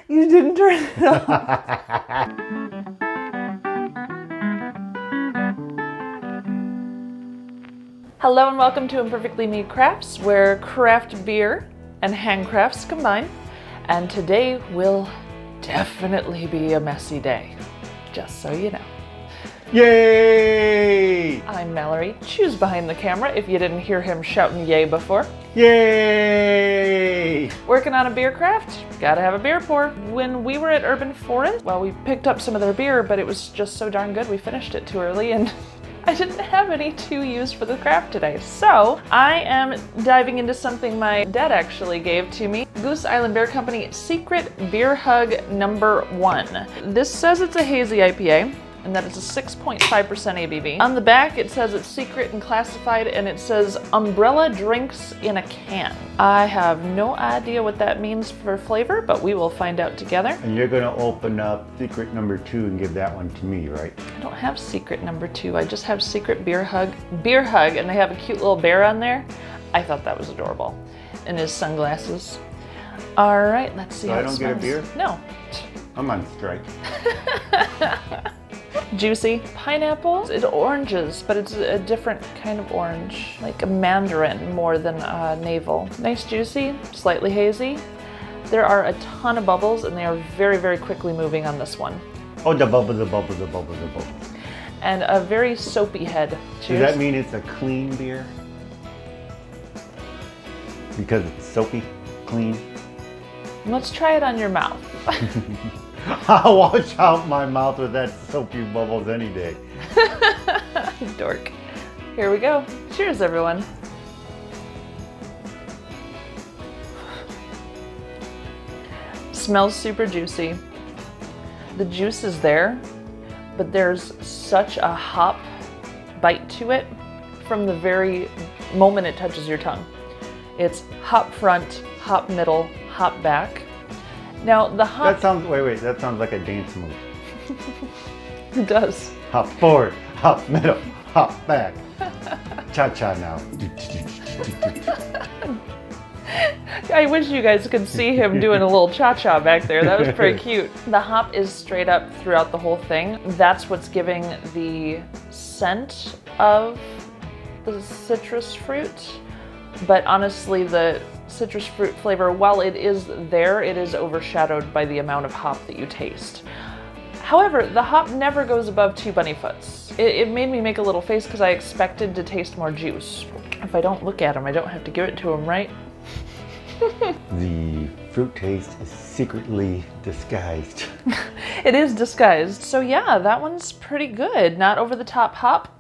You didn't turn it off. Hello and welcome to Imperfectly Made Crafts, where craft beer and handcrafts combine. And today will definitely be a messy day, just so you know. Yay! I'm Mallory, Choose behind the camera if you didn't hear him shouting yay before. Yay! Working on a beer craft, gotta have a beer pour. When we were at Urban Forest, well, we picked up some of their beer, but it was just so darn good we finished it too early and I didn't have any to use for the craft today. So I am diving into something my dad actually gave to me. Goose Island Beer Company Secret Beer Hug #1. This says it's a hazy IPA, and that it's a 6.5% ABV. On the back, it says it's secret and classified, and it says umbrella drinks in a can. I have no idea what that means for flavor, but we will find out together. And you're gonna open up secret number 2 and give that one to me, right? I don't have secret number 2. I just have secret beer hug, and they have a cute little bear on there. I thought that was adorable. And his sunglasses. All right, let's see So how I it don't smells. get a beer? No. I'm on strike. Juicy. Pineapples, it's oranges, but it's a different kind of orange, like a mandarin more than navel. Nice juicy, slightly hazy. There are a ton of bubbles and they are very, very quickly moving on this one. Oh, the bubble, the bubble, the bubble, the bubble. And a very soapy head. Cheers. Does that mean it's a clean beer? Because it's soapy, clean? Let's try it on your mouth. I'll wash out my mouth with that soapy bubbles any day. Dork. Here we go. Cheers, everyone. Smells super juicy. The juice is there, but there's such a hop bite to it from the very moment it touches your tongue. It's hop front, hop middle, hop back. Now the hop... That sounds, wait, that sounds like a dance move. It does. Hop forward, hop middle, hop back. Cha-cha now. I wish you guys could see him doing a little cha-cha back there. That was pretty cute. The hop is straight up throughout the whole thing. That's what's giving the scent of the citrus fruit. But honestly, the citrus fruit flavor, while it is there, it is overshadowed by the amount of hop that you taste. However, the hop never goes above 2 bunnyfoots. It made me make a little face because I expected to taste more juice. If I don't look at him, I don't have to give it to him, right? The fruit taste is secretly disguised. It is disguised. So yeah, that one's pretty good. Not over the top hop.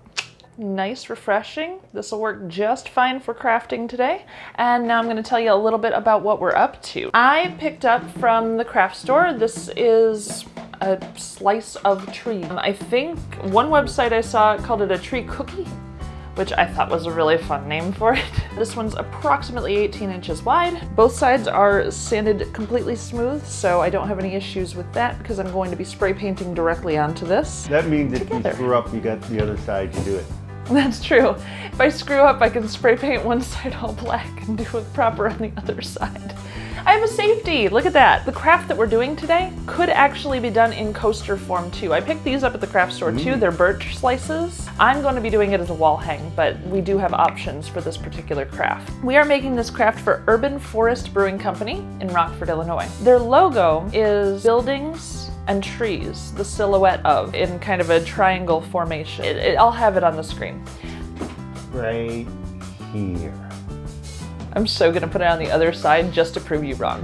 Nice, refreshing. This will work just fine for crafting today. And now I'm going to tell you a little bit about what we're up to. I picked up from the craft store. This is a slice of tree. I think one website I saw called it a tree cookie, which I thought was a really fun name for it. This one's approximately 18 inches wide. Both sides are sanded completely smooth, so I don't have any issues with that because I'm going to be spray painting directly onto this. That means if you screw up, you got the other side to do it. That's true. If I screw up, I can spray paint one side all black and do it proper on the other side. I have a safety, look at that. The craft that we're doing today could actually be done in coaster form too. I picked these up at the craft store too, they're birch slices. I'm going to be doing it as a wall hang, but we do have options for this particular craft. We are making this craft for Urban Forest Brewing Company in Rockford, Illinois. Their logo is buildings and trees, the silhouette of, in kind of a triangle formation. I'll have it on the screen. Right here. I'm so gonna put it on the other side just to prove you wrong.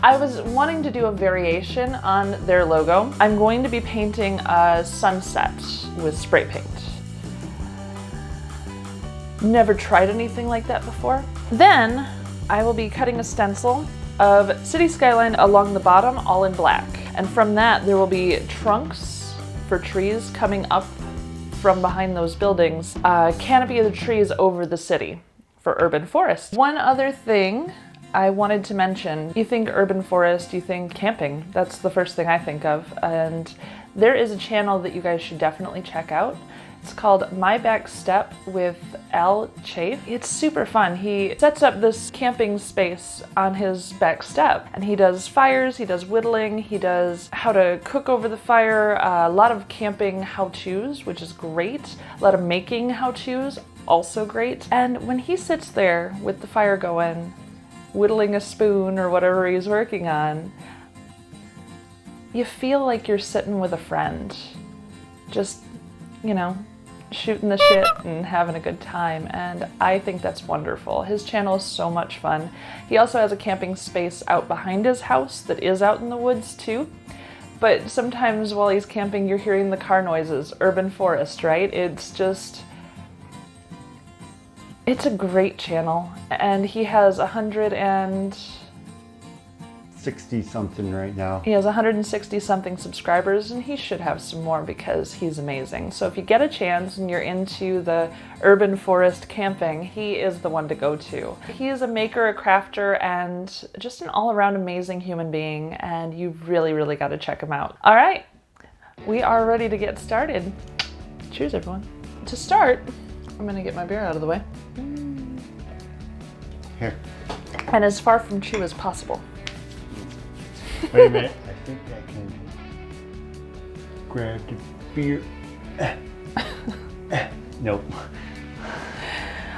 I was wanting to do a variation on their logo. I'm going to be painting a sunset with spray paint. Never tried anything like that before. Then I will be cutting a stencil of city skyline along the bottom, all in black. And from that, there will be trunks for trees coming up from behind those buildings. Canopy of the trees over the city for Urban Forest. One other thing I wanted to mention, you think urban forest, you think camping. That's the first thing I think of. And there is a channel that you guys should definitely check out. It's called My Back Step with Chafe. It's super fun. He sets up this camping space on his back step, and he does fires, he does whittling, he does how to cook over the fire, a lot of camping how-tos, which is great, a lot of making how-tos, also great. And when he sits there with the fire going, whittling a spoon or whatever he's working on, you feel like you're sitting with a friend, just, you know, shooting the shit and having a good time, and I think that's wonderful. His channel is so much fun. He also has a camping space out behind his house that is out in the woods too, but sometimes while he's camping you're hearing the car noises, urban forest, right? It's a great channel, and he has 60 something right now. He has 160 something subscribers, and he should have some more because he's amazing. So if you get a chance and you're into the urban forest camping, he is the one to go to. He is a maker, a crafter, and just an all-around amazing human being, and you've really, really got to check him out. All right, we are ready to get started. Cheers, everyone. To start, I'm gonna get my beer out of the way. Here. And as far from chew as possible. Wait a minute, I think I can grab the beer. Nope.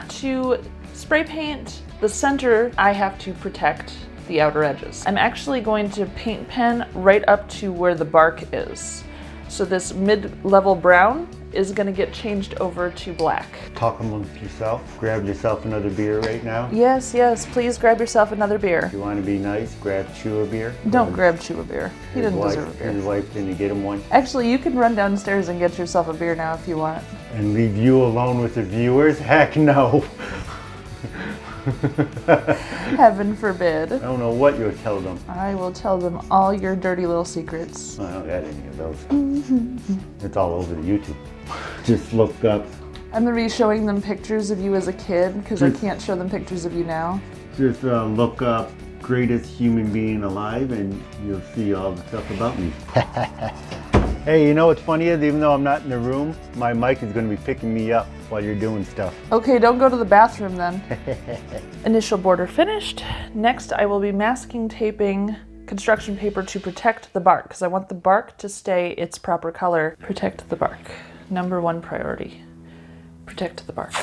To spray paint the center, I have to protect the outer edges. I'm actually going to paint pen right up to where the bark is. So this mid-level brown is gonna get changed over to black. Talk amongst yourself. Grab yourself another beer right now. Yes, yes, please grab yourself another beer. If you want to be nice, grab Chew a beer. Don't grab Chew a beer. He didn't deserve a beer. His wife didn't get him one. Actually, you can run downstairs and get yourself a beer now if you want. And leave you alone with the viewers? Heck no. Heaven forbid. I don't know what you'll tell them. I will tell them all your dirty little secrets. I don't got any of those. It's all over the YouTube. Just look up. I'm gonna be showing them pictures of you as a kid because I can't show them pictures of you now. Just look up greatest human being alive and you'll see all the stuff about me. Hey, you know what's funny is even though I'm not in the room, my mic is going to be picking me up while you're doing stuff. Okay, don't go to the bathroom then. Initial border finished. Next, I will be masking taping construction paper to protect the bark because I want the bark to stay its proper color. Protect the bark. Number one priority. Protect the bark.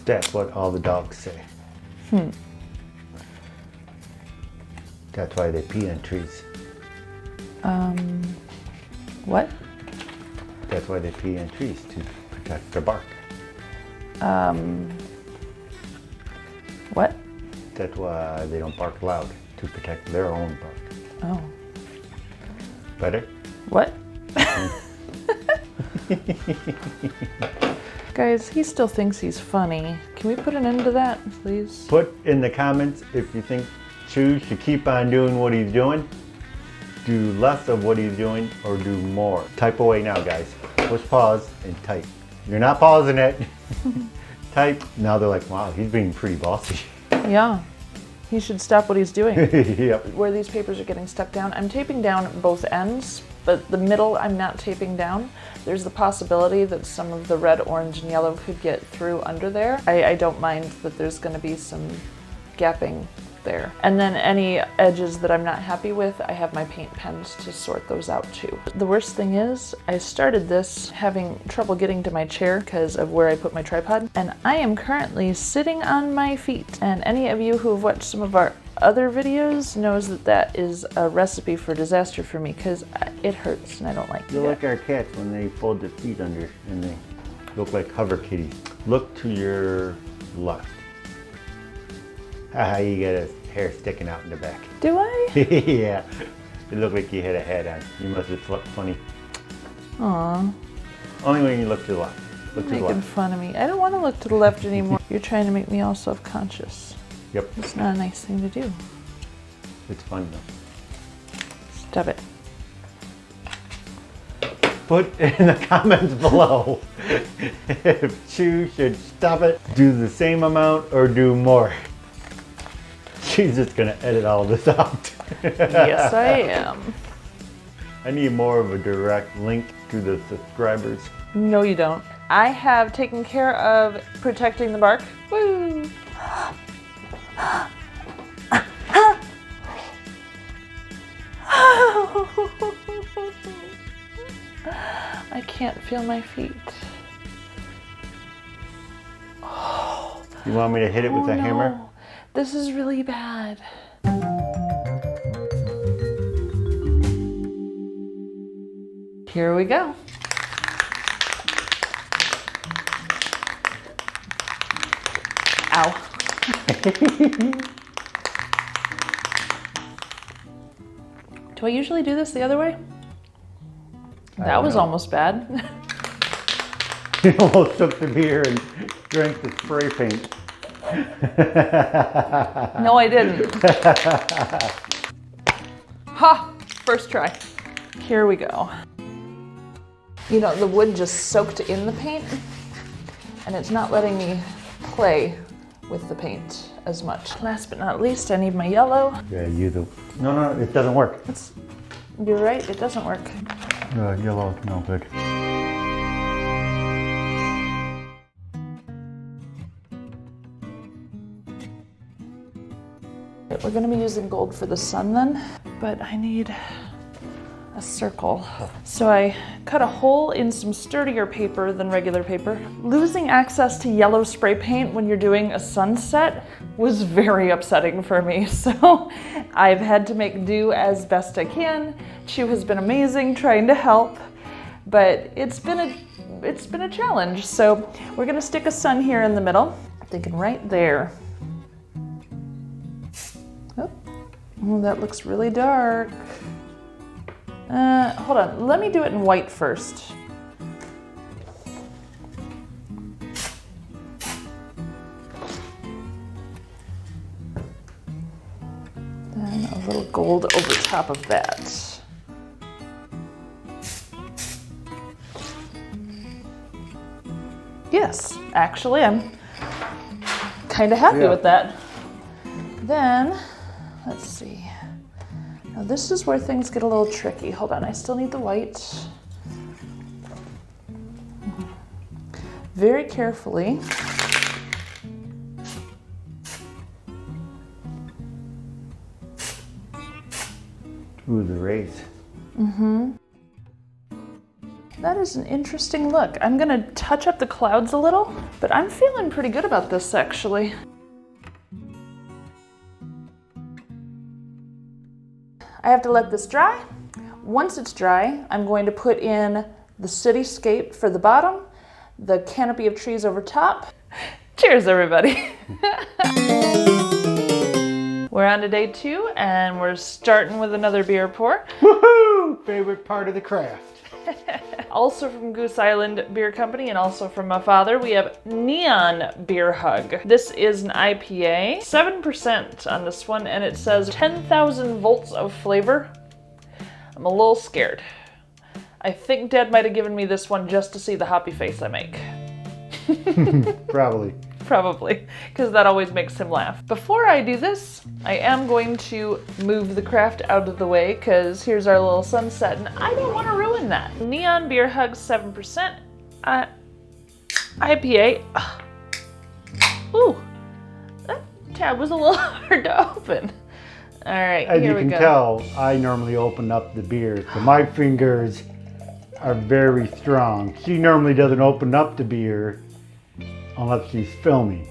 That's what all the dogs say. That's why they pee on trees. What? That's why they pee on trees, to protect their bark. What? That's why they don't bark loud, to protect their own bark. Oh. Better? What? Guys, he still thinks he's funny. Can we put an end to that, please? Put in the comments if you think Chew should keep on doing what he's doing, do less of what he's doing, or do more. Type away now, guys. Push pause and type. You're not pausing it. Type. Now they're like, wow, he's being pretty bossy. Yeah. He should stop what he's doing. Yep. Where these papers are getting stuck down, I'm taping down both ends, but the middle I'm not taping down. There's the possibility that some of the red, orange, and yellow could get through under there. I don't mind that there's going to be some gapping there. And then any edges that I'm not happy with, I have my paint pens to sort those out too. The worst thing is, I started this having trouble getting to my chair because of where I put my tripod, and I am currently sitting on my feet. And any of you who have watched some of our other videos knows that that is a recipe for disaster for me because it hurts and I don't like it. They're like our cats when they fold their feet under and they look like hover kitties. Look to your left. Haha, you got his hair sticking out in the back. Do I? Yeah. It looked like you had a hat on. You must have slept funny. Aw. Only when you look to the left. Look to the Making left. fun of me. I don't want to look to the left anymore. You're trying to make me all self-conscious. Yep. It's not a nice thing to do. It's fun though. Stop it. Put in the comments below if Chew should stop it, do the same amount, or do more. She's just gonna edit all this out. Yes, I am. I need more of a direct link to the subscribers. No, you don't. I have taken care of protecting the bark. Woo! I can't feel my feet. You want me to hit it with a hammer? This is really bad. Here we go. Ow. Do I usually do this the other way? That was almost bad. You almost took the beer and drank the spray paint. No, I didn't. Ha! First try. Here we go. You know, the wood just soaked in the paint, and it's not letting me play with the paint as much. Last but not least, I need my yellow. Yeah, No, it doesn't work. You're right, it doesn't work. Yellow, no good. We're gonna be using gold for the sun then, but I need a circle. So I cut a hole in some sturdier paper than regular paper. Losing access to yellow spray paint when you're doing a sunset was very upsetting for me. So I've had to make do as best I can. Chu has been amazing trying to help, but it's been a challenge. So we're gonna stick a sun here in the middle. I'm thinking right there. Oh, that looks really dark. Hold on, let me do it in white first. Then a little gold over top of that. Yes, actually, I'm kind of happy with that. Then, let's see. Now this is where things get a little tricky. Hold on, I still need the white. Very carefully. Ooh, the rays. That is an interesting look. I'm gonna touch up the clouds a little, but I'm feeling pretty good about this actually. I have to let this dry. Once it's dry, I'm going to put in the cityscape for the bottom, the canopy of trees over top. Cheers, everybody. We're on to day 2, and we're starting with another beer pour. Woohoo! Favorite part of the craft. Also from Goose Island Beer Company and also from my father, we have Neon Beer Hug. This is an IPA, 7% on this one, and it says 10,000 volts of flavor. I'm a little scared. I think Dad might have given me this one just to see the hoppy face I make. Probably. Probably, because that always makes him laugh. Before I do this, I am going to move the craft out of the way because here's our little sunset and I don't want to ruin that. Neon Beer Hug 7%. IPA. Ooh, that tab was a little hard to open. All right, As here you we can go. tell, I normally open up the beer, so my fingers are very strong. She normally doesn't open up the beer unless she's filming.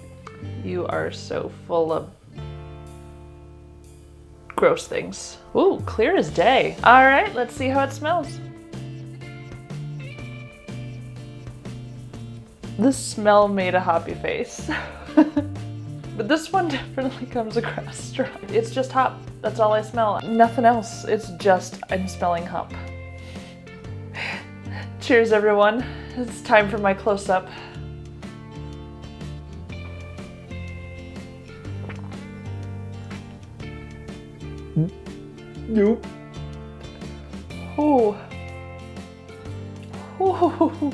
You are so full of gross things. Ooh, clear as day. All right, let's see how it smells. The smell made a hoppy face. But this one definitely comes across strong. It's just hop. That's all I smell. Nothing else. It's just I'm smelling hop. Cheers, everyone. It's time for my close-up. Nope. Ooh. Ooh.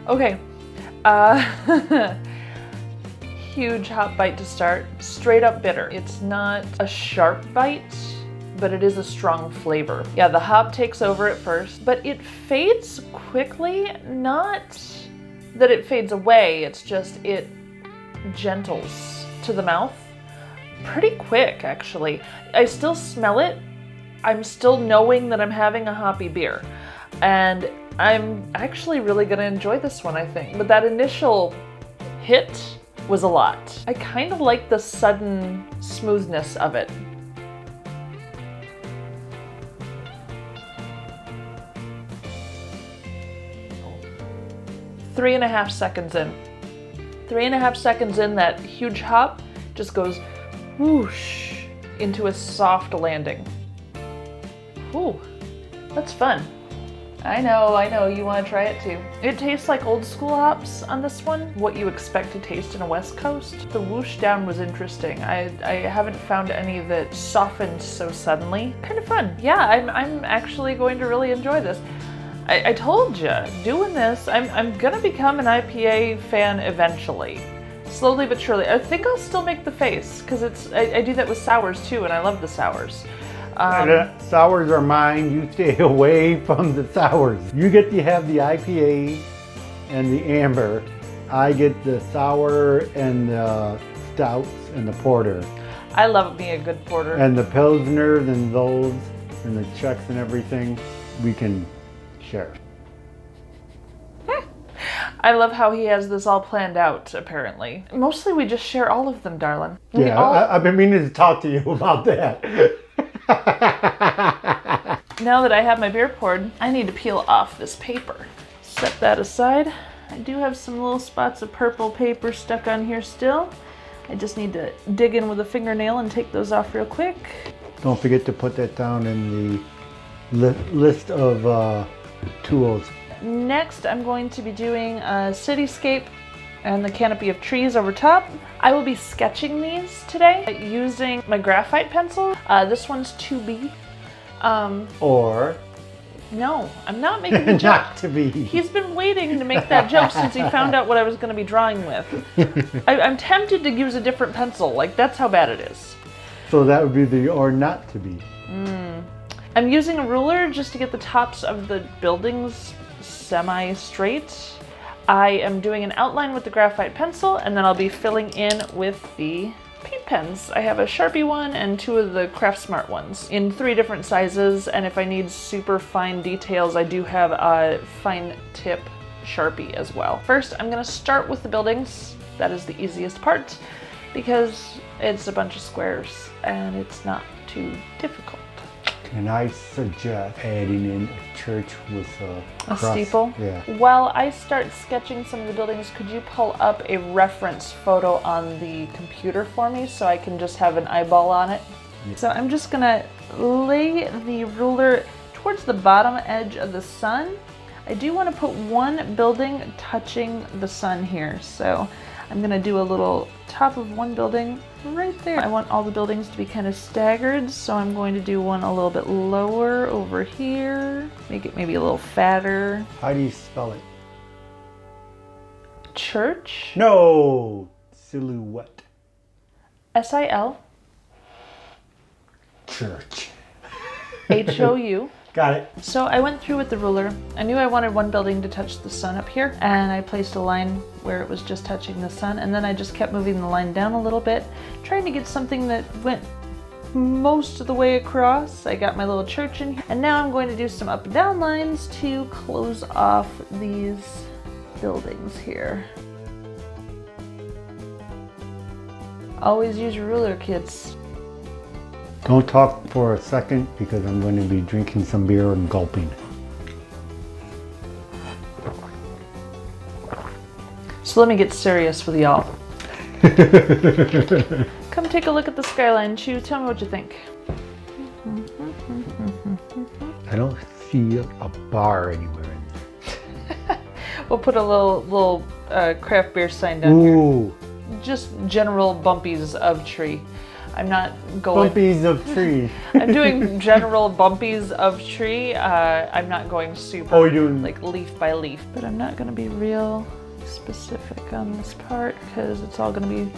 Okay. Huge hop bite to start. Straight up bitter. It's not a sharp bite, but it is a strong flavor. Yeah, the hop takes over at first, but it fades quickly. Not that it fades away. It's just it gentles to the mouth pretty quick, actually. I still smell it. I'm still knowing that I'm having a hoppy beer. And I'm actually really gonna enjoy this one, I think. But that initial hit was a lot. I kind of like the sudden smoothness of it. Oh. 3.5 seconds in. 3.5 seconds in, that huge hop just goes whoosh into a soft landing. Ooh, that's fun. I know, you want to try it too. It tastes like old school hops on this one, what you expect to taste in a West Coast. The whoosh down was interesting. I haven't found any that softened so suddenly. Kind of fun. Yeah, I'm actually going to really enjoy this. I told you, doing this, I'm gonna become an IPA fan eventually. Slowly but surely. I think I'll still make the face, because I do that with sours too, and I love the sours. Sours are mine. You stay away from the sours. You get to have the IPA and the amber. I get the sour and the stouts and the porter. I love me a good porter. And the pilsners and those and the Czechs and everything, we can share. I love how he has this all planned out, apparently. Mostly we just share all of them, darling. Yeah, I've been meaning to talk to you about that. Now that I have my beer poured, I need to peel off this paper. Set that aside. I do have some little spots of purple paper stuck on here still. I just need to dig in with a fingernail and take those off real quick. Don't forget to put that down in the list of tools. Next, I'm going to be doing a cityscape and the canopy of trees over top. I will be sketching these today using my graphite pencil. This one's 2B. Or... No, I'm not making the joke. Not to be. He's been waiting to make that joke since he found out what I was going to be drawing with. I'm tempted to use a different pencil. Like, that's how bad it is. So that would be the or not to be. I'm using a ruler just to get the tops of the buildings semi-straight. I am doing an outline with the graphite pencil, and then I'll be filling in with the paint pens. I have a Sharpie one and 2 of the Craft Smart ones in 3 different sizes, and if I need super fine details, I do have a fine tip Sharpie as well. First, I'm gonna start with the buildings. That is the easiest part because it's a bunch of squares and it's not too difficult. Can I suggest adding in a church with a cross? Steeple? Yeah. While I start sketching some of the buildings, could you pull up a reference photo on the computer for me so I can just have an eyeball on it? Yeah. So I'm just gonna lay the ruler towards the bottom edge of the sun. I do want to put one building touching the sun here, so I'm gonna do a little top of one building right there. I want all the buildings to be kind of staggered, so I'm going to do one a little bit lower over here. Make it maybe a little fatter. How do you spell it? Church. No! Silhouette. S-I-L. Church. H-O-U. Got it. So I went through with the ruler. I knew I wanted one building to touch the sun up here, and I placed a line where it was just touching the sun, and then I just kept moving the line down a little bit, trying to get something that went most of the way across. I got my little church in here, and now I'm going to do some up and down lines to close off these buildings here. Always use your ruler, kids. Don't talk for a second because I'm going to be drinking some beer and gulping. So let me get serious with y'all. Come take a look at the skyline, Chew. Tell me what you think. I don't see a bar anywhere in there. We'll put a little craft beer sign down here. Just general bumpies of tree. I'm not going... Bumpies of tree. I'm doing general bumpies of tree. I'm not going super like leaf by leaf. But I'm not going to be real specific on this part because it's all going to be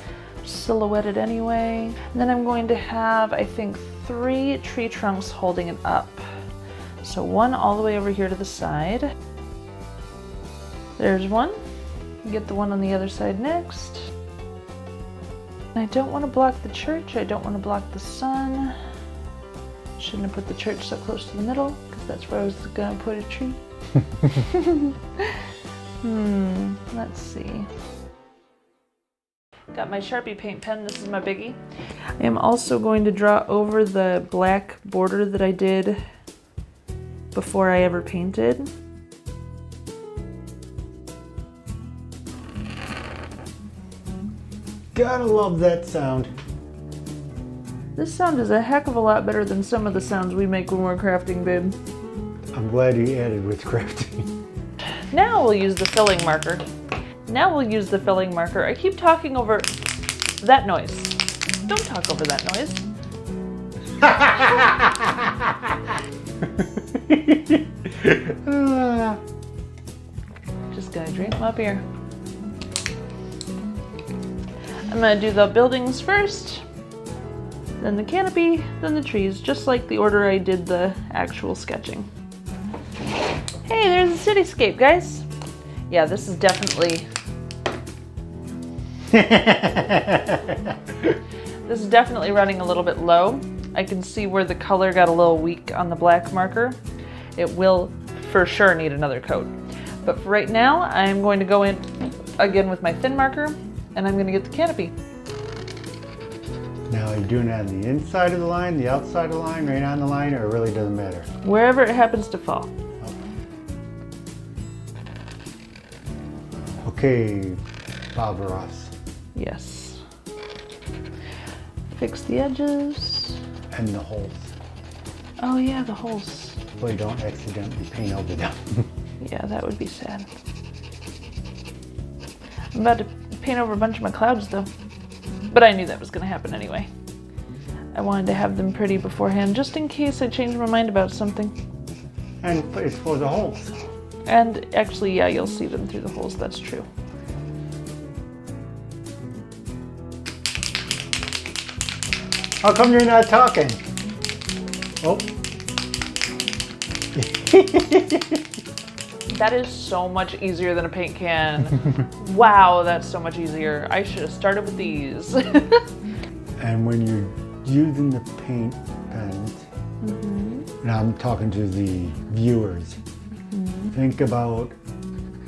silhouetted anyway. And then I'm going to have, I think, 3 tree trunks holding it up. So one all the way over here to the side. There's one. Get the one on the other side next. I don't want to block the church. I don't want to block the sun. Shouldn't have put the church so close to the middle, because that's where I was gonna put a tree. Let's see. Got my Sharpie paint pen. This is my biggie. I am also going to draw over the black border that I did before I ever painted. Gotta love that sound. This sound is a heck of a lot better than some of the sounds we make when we're crafting, babe. I'm glad you added with crafting. Now we'll use the filling marker. I keep talking over that noise. Don't talk over that noise. Just gonna drink my beer. I'm gonna do the buildings first, then the canopy, then the trees, just like the order I did the actual sketching. Hey, there's a cityscape, guys. Yeah, this is definitely... This is definitely running a little bit low. I can see where the color got a little weak on the black marker. It will for sure need another coat. But for right now, I'm going to go in again with my thin marker, and I'm going to get the canopy. Now, are you doing it on the inside of the line, the outside of the line, right on the line, or it really doesn't matter? Wherever it happens to fall. Okay, Bob Ross. Yes. Fix the edges. And the holes. Oh yeah, the holes. So you don't accidentally paint over them. Yeah, that would be sad. I'm about to paint over a bunch of my clouds though. But I knew that was going to happen anyway. I wanted to have them pretty beforehand, just in case I changed my mind about something. And it's for the holes. And actually, yeah, you'll see them through the holes, that's true. How come you're not talking? Oh. That is so much easier than a paint can. Wow, that's so much easier. I should have started with these. And when you're using the paint pens, and I'm talking to the viewers, think about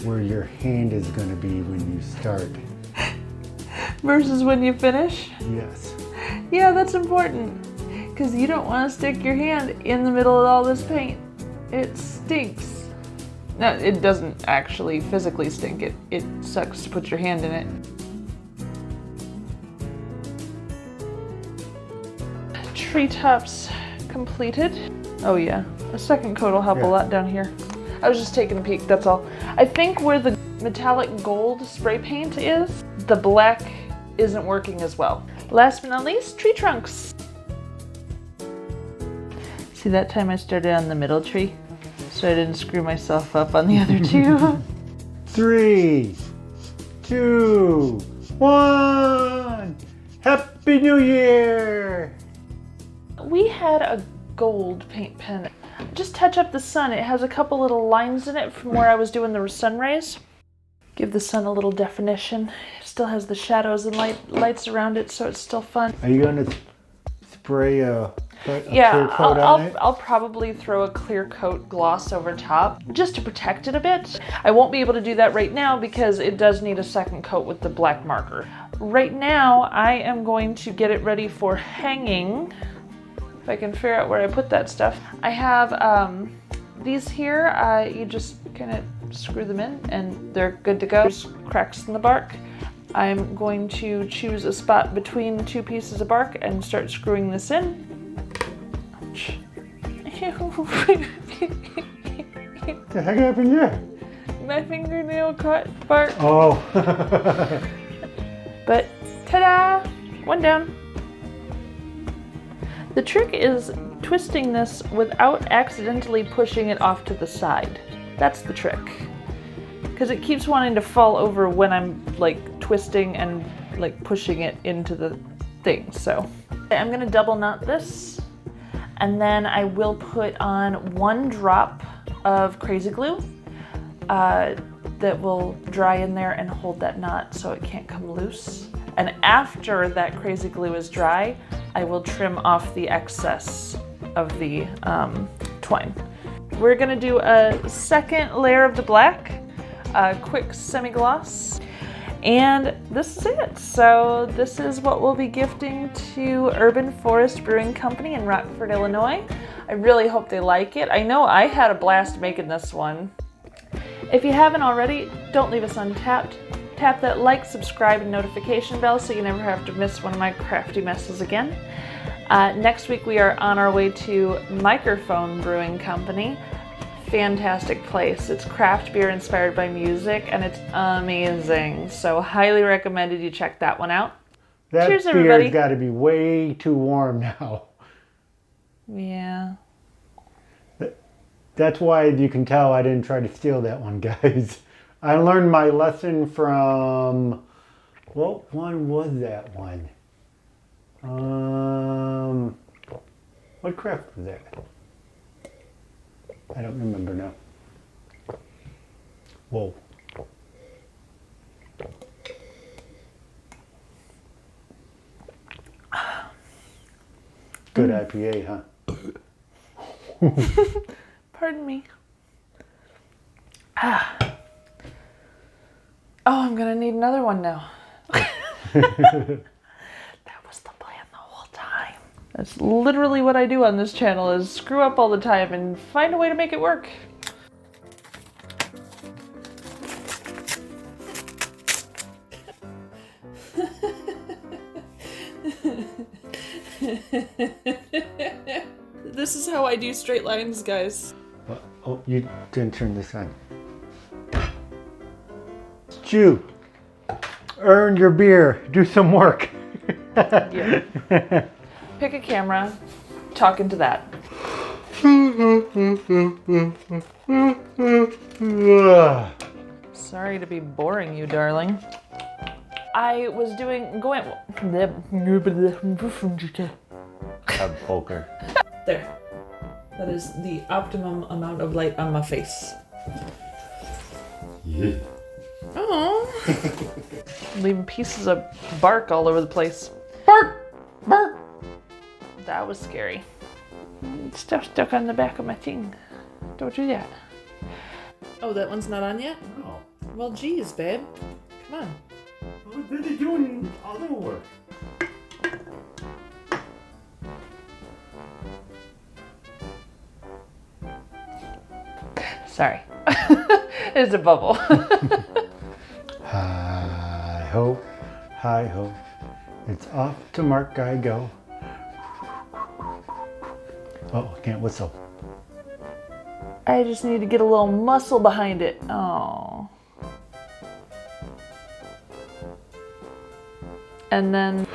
where your hand is going to be when you start. Versus when you finish? Yes. Yeah, that's important. Because you don't want to stick your hand in the middle of all this paint. It stinks. No, it doesn't actually physically stink. It sucks to put your hand in it. Treetops completed. Oh yeah, a second coat will help a lot down here. I was just taking a peek, that's all. I think where the metallic gold spray paint is, the black isn't working as well. Last but not least, tree trunks. See, that time I started on the middle tree, so I didn't screw myself up on the other two. 3, 2, 1. Happy New Year! We had a gold paint pen. Just touch up the sun. It has a couple little lines in it from where I was doing the sun rays. Give the sun a little definition. It still has the shadows and lights around it, so it's still fun. Are you going to spray a clear coat on it? I'll probably throw a clear coat gloss over top just to protect it a bit. I won't be able to do that right now because it does need a second coat with the black marker. Right now, I am going to get it ready for hanging. If I can figure out where I put that stuff. I have these here. You just kind of screw them in and they're good to go. There's cracks in the bark. I'm going to choose a spot between two pieces of bark and start screwing this in. What the heck happened here? My fingernail caught bark. Oh. But ta-da! One down. The trick is twisting this without accidentally pushing it off to the side. That's the trick. Because it keeps wanting to fall over when I'm like twisting and like pushing it into the thing. So I'm gonna double knot this, and then I will put on 1 drop of crazy glue. that will dry in there and hold that knot so it can't come loose. And after that crazy glue is dry, I will trim off the excess of the twine. We're gonna do a second layer of the black, a quick semi-gloss, and this is it. So this is what we'll be gifting to Urban Forest Brewing Company in Rockford, Illinois. I really hope they like it. I know I had a blast making this one. If you haven't already, don't leave us untapped. Tap that like, subscribe, and notification bell so you never have to miss one of my crafty messes again. Next week we are on our way to Microphone Brewing Company. Fantastic place. It's craft beer inspired by music and it's amazing. So highly recommended you check that one out. That Cheers, everybody. beer's got to be way too warm now. Yeah. That's why you can tell I didn't try to steal that one, guys. I learned my lesson from, what one was that one? What craft was that? I don't remember now. Whoa. Good IPA, huh? Pardon me. Oh, I'm gonna need another one now. That was the plan the whole time. That's literally what I do on this channel, is screw up all the time and find a way to make it work. This is how I do straight lines, guys. Oh, you didn't turn this on. Stu, earn your beer. Do some work. Yeah. Pick a camera, talk into that. Sorry to be boring you, darling. I was going. A poker. There. That is the optimum amount of light on my face. Yeah. Oh. Leaving pieces of bark all over the place. Bark! Bark! That was scary. Stuff stuck on the back of my thing. Don't do that. Oh, that one's not on yet? No. Well, geez, babe. Come on. What did they do in other work? Sorry. It's a bubble. Hi ho, hi ho. It's off to Mark I go. Oh, I can't whistle. I just need to get a little muscle behind it. Oh. And then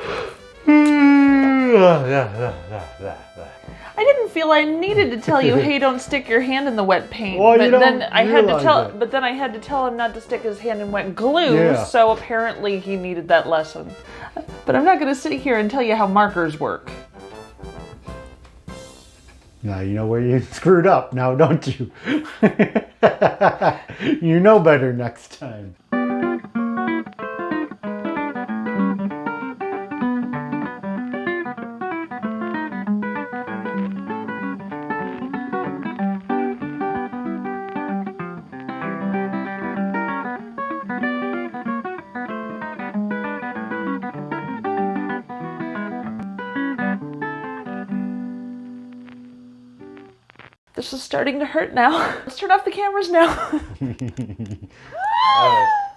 I didn't feel I needed to tell you, hey, don't stick your hand in the wet paint. Well, but you don't then I had to tell it. but then I had to tell him not to stick his hand in wet glue, Yeah. so apparently he needed that lesson. But I'm not gonna sit here and tell you how markers work. Now you know where you screwed up now, don't you? You know better next time. This is starting to hurt now. Let's turn off the cameras now.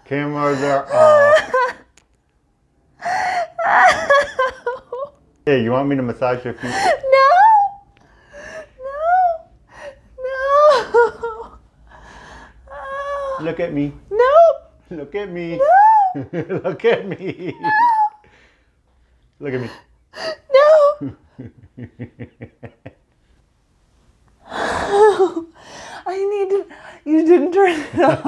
Cameras are off. Hey, you want me to massage your feet? No! No! No! Oh. Look at me. No! Look at me. No! Look at me. No! Look at me. No! I need to. You didn't turn it off.